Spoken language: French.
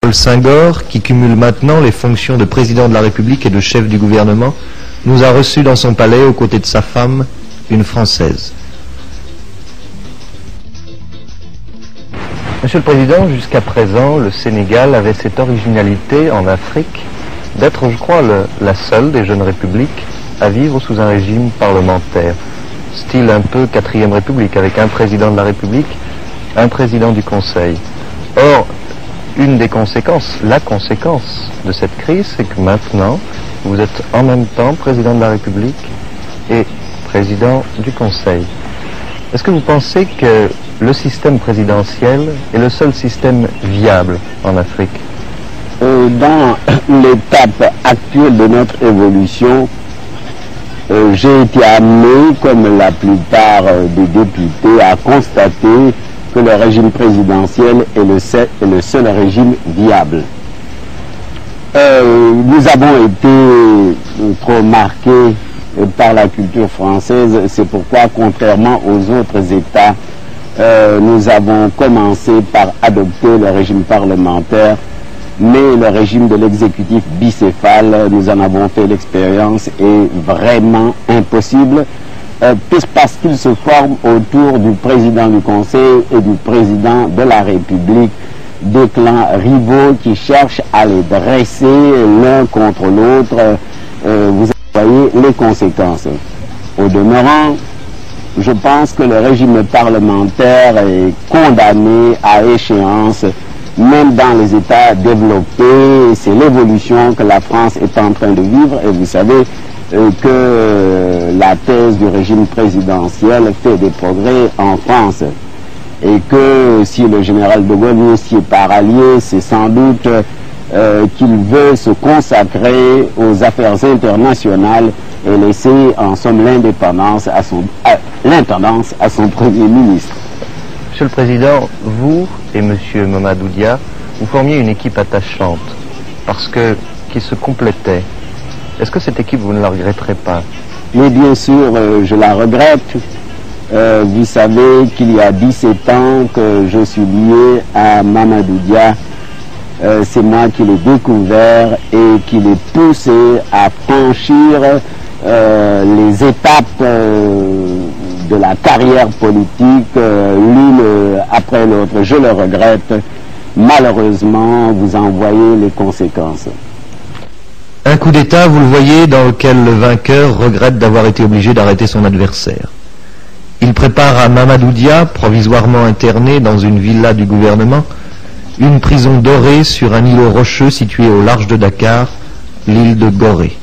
Paul Senghor, qui cumule maintenant les fonctions de président de la République et de chef du gouvernement, nous a reçus dans son palais aux côtés de sa femme, une Française. Monsieur le Président, jusqu'à présent, le Sénégal avait cette originalité en Afrique d'être, je crois, la seule des jeunes républiques à vivre sous un régime parlementaire, style un peu 4e République, avec un président de la République, un président du Conseil. Or, une des conséquences, la conséquence de cette crise, c'est que maintenant, vous êtes en même temps président de la République et président du Conseil. Est-ce que vous pensez que le système présidentiel est le seul système viable en Afrique? Dans l'étape actuelle de notre évolution, j'ai été amené, comme la plupart des députés, à constater que le régime présidentiel est le seul régime viable. Nous avons été trop marqués par la culture française, c'est pourquoi, contrairement aux autres États, nous avons commencé par adopter le régime parlementaire, mais le régime de l'exécutif bicéphale, nous en avons fait l'expérience, est vraiment impossible, parce qu'il se forme autour du président du Conseil et du président de la République, des clans rivaux qui cherchent à les dresser l'un contre l'autre. Vous voyez les conséquences. Au demeurant, je pense que le régime parlementaire est condamné à échéance, même dans les États développés. C'est l'évolution que la France est en train de vivre, et vous savez que la thèse du régime présidentiel fait des progrès en France, et que si le général de Gaulle s'y est pas rallié, c'est sans doute qu'il veut se consacrer aux affaires internationales et laisser en somme l'intendance à son Premier ministre. Monsieur le Président, vous et Monsieur Mamadou Dia, vous formiez une équipe attachante, qui se complétait. Est-ce que cette équipe, vous ne la regretterez pas? Mais bien sûr, je la regrette. Vous savez qu'il y a 17 ans que je suis lié à Mamadou Dia. C'est moi qui l'ai découvert et qui l'ai poussé à franchir les étapes de la carrière politique, l'une après l'autre. Je le regrette. Malheureusement, vous en voyez les conséquences. Un coup d'État, vous le voyez, dans lequel le vainqueur regrette d'avoir été obligé d'arrêter son adversaire. Il prépare à Mamadou Dia, provisoirement interné dans une villa du gouvernement, une prison dorée sur un îlot rocheux situé au large de Dakar, l'île de Gorée.